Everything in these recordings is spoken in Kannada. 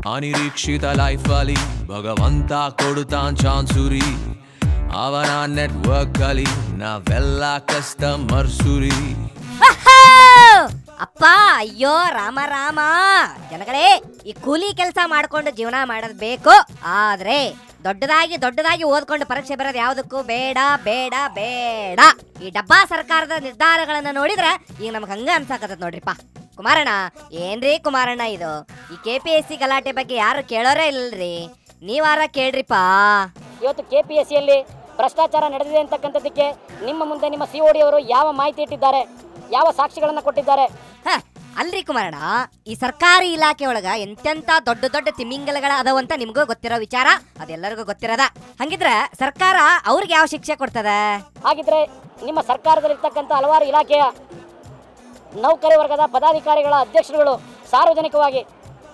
ಅನಿರೀಕ್ಷಿತ ಲೈಫಲ್ಲಿ ಭಗವಂತ ಕೊಡುತ್ತಾನ್ ಚಾನ್ಸುರಿ ಅವನ ನೆಟ್ವರ್ಕ್ ಅಲ್ಲಿ ನಾವೆಲ್ಲ ಕಸ್ಟಮರ್ ಸುರಿ ಅಪ್ಪ ಅಯ್ಯೋ ರಾಮ ರಾಮ ಜನಗಳೇ ಈ ಕೂಲಿ ಕೆಲಸ ಮಾಡ್ಕೊಂಡು ಜೀವನ ಮಾಡೋದು ಬೇಕು ಆದ್ರೆ ದೊಡ್ಡದಾಗಿ ಓದ್ಕೊಂಡು ಪರೀಕ್ಷೆ ಬರೋದು ಯಾವುದಕ್ಕೂ ಬೇಡ ಬೇಡ ಬೇಡ ಈ ಡಬ್ಬಾ ಸರ್ಕಾರದ ನಿರ್ಧಾರಗಳನ್ನ ನೋಡಿದ್ರೆ ಈಗ ನಮ್ಗೆ ಹಂಗ ಅನ್ಸಾಕತ್ತದ ನೋಡ್ರಿಪ್ಪ ಕುಮಾರಣ್ಣ ಏನ್ರಿ ಕುಮಾರಣ್ಣ ಇದು ಈ KPSC ಗಲಾಟೆ ಬಗ್ಗೆ ಯಾರು ಕೇಳೋರೇ ಇಲ್ಲಲ್ರಿ ನೀವಾರ ಕೇಳ್ರಿಪ್ಪ ಇವತ್ತು KPSCಯಲ್ಲಿ ಭ್ರಷ್ಟಾಚಾರ ನಡೆದಿದೆ ಅಂತಕ್ಕಂಥದ್ದಕ್ಕೆ ನಿಮ್ಮ ಮುಂದೆ ನಿಮ್ಮ COD ಅವರು ಯಾವ ಮಾಹಿತಿ ಇಟ್ಟಿದ್ದಾರೆ ಯಾವ ಸಾಕ್ಷಿಗಳನ್ನ ಕೊಟ್ಟಿದ್ದಾರೆ ಅಲ್ರಿ ಕುಮಾರಣ್ಣ ಈ ಸರ್ಕಾರಿ ಇಲಾಖೆ ಒಳಗ ಎಂತೆಂತ ದೊಡ್ಡ ದೊಡ್ಡ ತಿಮಿಂಗಲಗಳ ಅದಾವಂತ ನಿಮ್ಗೂ ಗೊತ್ತಿರೋ ವಿಚಾರ ಅದೆಲ್ಲರಿಗೂ ಗೊತ್ತಿರದ ಹಂಗಿದ್ರೆ ಸರ್ಕಾರ ಅವ್ರಿಗೆ ಯಾವ ಶಿಕ್ಷೆ ಕೊಡ್ತದ ಹಾಗಿದ್ರೆ ನಿಮ್ಮ ಸರ್ಕಾರದಲ್ಲಿರ್ತಕ್ಕಂಥ ಹಲವಾರು ಇಲಾಖೆಯ ನೌಕರಿ ವರ್ಗದ ಪದಾಧಿಕಾರಿಗಳ ಅಧ್ಯಕ್ಷರುಗಳು ಸಾರ್ವಜನಿಕವಾಗಿ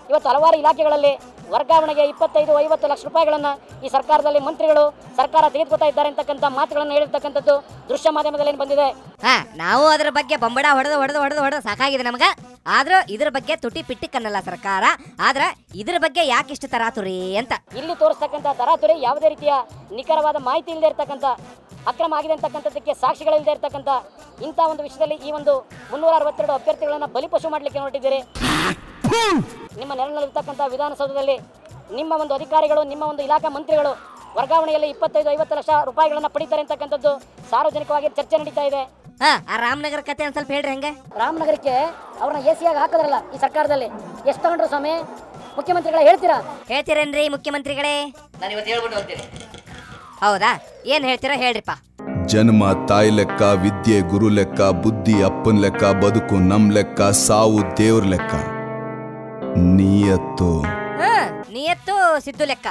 ಇವತ್ತು ಹಲವಾರು ಇಲಾಖೆಗಳಲ್ಲಿ ವರ್ಗಾವಣೆಗೆ 25-50 ಲಕ್ಷ ರೂಪಾಯಿಗಳನ್ನು ಈ ಸರ್ಕಾರದಲ್ಲಿ ಮಂತ್ರಿಗಳು ಸರ್ಕಾರ ತೆಗೆದುಕೊತಾ ಇದ್ದಾರೆ ಅಂತಕ್ಕಂಥ ಮಾತುಗಳನ್ನು ಹೇಳಿರ್ತಕ್ಕಂಥದ್ದು ದೃಶ್ಯ ಮಾಧ್ಯಮದಲ್ಲಿ ಬಂದಿದೆ. ನಾವು ಅದರ ಬಗ್ಗೆ ಬೊಂಬಡ ಹೊಡೆದು ಸಾಕಾಗಿದೆ ನಮಗ. ಆದ್ರೂ ಇದ್ರ ಬಗ್ಗೆ ತುಟಿ ಪಿಟ್ಟಿಕ್ಕನ್ನಲ್ಲ ಸರ್ಕಾರ. ಆದ್ರ ಇದ್ರ ಬಗ್ಗೆ ಯಾಕಿಷ್ಟು ತರಾತುರಿ ಅಂತ ಇಲ್ಲಿ ತೋರಿಸ್ತಕ್ಕಂಥ ತರಾತುರಿ ಯಾವುದೇ ರೀತಿಯ ನಿಖರವಾದ ಮಾಹಿತಿ ಇಲ್ಲದೆ ಇರತಕ್ಕಂಥ ಅಕ್ರಮ ಆಗಿದೆ ಅಂತಕ್ಕಂಥದ್ದಕ್ಕೆ ಸಾಕ್ಷಿಗಳಿಲ್ಲದೆ ಇರತಕ್ಕಂಥ ಇಂಥ ಒಂದು ವಿಷಯದಲ್ಲಿ ಈ ಒಂದು 362 ಅಭ್ಯರ್ಥಿಗಳನ್ನು ಬಲಿಪಶು ಮಾಡಲಿಕ್ಕೆ ಹೊರಟಿದ್ದೀರಿ. ನಿಮ್ಮ ನೆರಳಿನಲ್ಲಿರ್ತಕ್ಕಂಥ ವಿಧಾನಸೌಧದಲ್ಲಿ ನಿಮ್ಮ ಒಂದು ಅಧಿಕಾರಿಗಳು ನಿಮ್ಮ ಒಂದು ಇಲಾಖಾ ಮಂತ್ರಿಗಳು ವರ್ಗಾವಣೆಯಲ್ಲಿ 25-50 ಲಕ್ಷ ರೂಪಾಯಿಗಳನ್ನ ಪಡಿತಾರೆ ಅಂತಕ್ಕಂಥದ್ದು ಸಾರ್ವಜನಿಕವಾಗಿ ಚರ್ಚೆ ನಡೀತಾ ಇದೆ. ರಾಮನಗರ ಕತೆ ಒಂದ್ ಸ್ವಲ್ಪ ಹೇಳ್ರಿ. ಹಂಗೆ ರಾಮನಗರಕ್ಕೆ ಅವ್ರನ್ನ ಎಸಿಯಾಗಿ ಹಾಕೋದ್ರಲ್ಲ ಈ ಸರ್ಕಾರದಲ್ಲಿ ಎಷ್ಟು ತಗೊಂಡ್ರು ಸ್ವಾಮಿ? ಮುಖ್ಯಮಂತ್ರಿಗಳ ಹೇಳ್ತೀರೇನ್ರಿ ಮುಖ್ಯಮಂತ್ರಿಗಳೇ? ನಾನು ಇವತ್ತು ಹೇಳ್ಬಿಟ್ಟು ಹೋಗ್ತೀನಿ. ಹೌದಾ? ಏನ್ ಹೇಳ್ತೀರಾ ಹೇಳ್ರಿಪ್ಪ. ಜನ್ಮ ತಾಯಿ ಲೆಕ್ಕ, ವಿದ್ಯೆ ಗುರು ಲೆಕ್ಕ, ಬುದ್ಧಿ ಅಪ್ಪನ್ ಲೆಕ್ಕ, ಬದುಕು ನಮ್ ಲೆಕ್ಕ, ಸಾವು ದೇವ್ರ ಲೆಕ್ಕ, ನಿಯತ್ತು ಸಿದ್ದು ಲೆಕ್ಕ.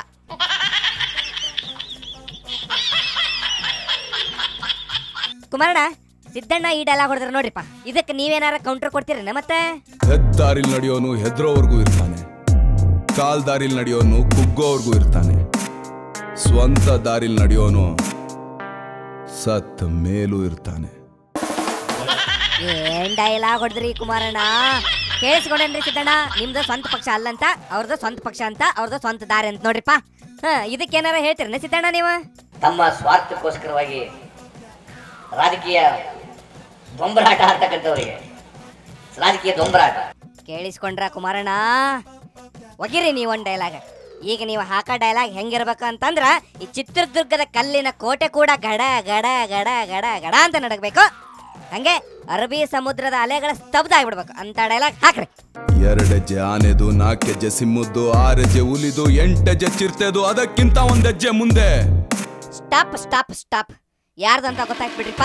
ಕುಮಾರಣ್ಣ ಸಿದ್ದಣ್ಣ ಈ ಡೈಲಾಗ್ ಹೊಡೆದ್ರೆ ನೋಡ್ರಿಪ್ಪ, ಇದಕ್ಕೆ ನೀವೇನಾರ ಕೌಂಟರ್ ಕೊಡ್ತೀರ? ಮತ್ತೆ ಹೆದ್ದಾರಿಲ್ ನಡೆಯೋನು ಹೆದ್ರೋವರೆಗೂ ಇರ್ತಾನೆ, ಕಾಲ್ ದಾರಿಲ್ ನಡೆಯೋನು ಕುಗ್ಗೋವರೆಗೂ ಇರ್ತಾನೆ, ಸ್ವಂತ ದಾರಿಲ್ ನಡೆಯೋನು ಸತ್ ಮೇಲೂ ಇರ್ತಾನೆ. ಏನ್ ಡೈಲಾಗ್ ಹೊಡೆದ್ರಿ ಕುಮಾರಣ್ಣ? ಕೇಳಿಸ್ಕೊಂಡೇನ್ರಿ ಸಿದ್ದಣ್ಣ? ನಿಮ್ದು ಸ್ವಂತ ಪಕ್ಷ ಅಲ್ಲಂತ, ಅವ್ರದ್ದು ಸ್ವಂತ ಪಕ್ಷ ಅಂತ, ಅವ್ರದ್ದು ಸ್ವಂತ ದಾರಿ ಅಂತ ನೋಡ್ರಿಪ್ಪ. ಇದಕ್ಕೇನಾರ ಹೇಳ್ತೀರಣ್ಣ ಸಿದ್ದಣ್ಣ ನೀವು? ತಮ್ಮ ಸ್ವಾರ್ಥಕ್ಕೋಸ್ಕರವಾಗಿ ರಾಜಕೀಯ ದೊಂಬರಾಟ ಆಡ್ತಕ್ಕಂಥವ್ರಿಗೆ ರಾಜಕೀಯ ದೊಂಬರಾಟ ಕೇಳಿಸ್ಕೊಂಡ್ರ ಕುಮಾರಣ್ಣ? ಒಗಿರಿ ನೀವೊಂದು ಡೈಲಾಗ್. ಈಗ ನೀವು ಹಾಕೋ ಡೈಲಾಗ್ ಹೆಂಗಿರ್ಬೇಕು ಅಂತಂದ್ರ ಈ ಚಿತ್ರದುರ್ಗದ ಕಲ್ಲಿನ ಕೋಟೆ ಕೂಡ ಗಡ ಗಡ ಗಡ ಗಡ ಗಡ ಅಂತ ನಡಗಬೇಕು. ಹಂಗೆ ಅರಬ್ಬಿ ಸಮುದ್ರದ ಅಲೆಗಳ ಸ್ತಬ್ಧ ಆಗ್ಬಿಡ್ಬೇಕು ಅಂತ ಡೈಲಾಗ್ ಹಾಕ್ರಿ. 2 ಹೆಜ್ಜೆ ಆನೆದು, 4 ಹೆಜ್ಜೆ ಸಿಮ್ಮದ್ದು, 6 ಹೆಜ್ಜೆ ಹುಲಿದು, 8 ಹೆಜ್ಜೆ ಚಿರತೆದು, ಅದಕ್ಕಿಂತ 1 ಹೆಜ್ಜೆ ಮುಂದೆ. Stop stop stop. ಯಾರ್ದು ಅಂತ ಗೊತ್ತಾಗ್ಬಿಡ್ರಿಪ್ಪ.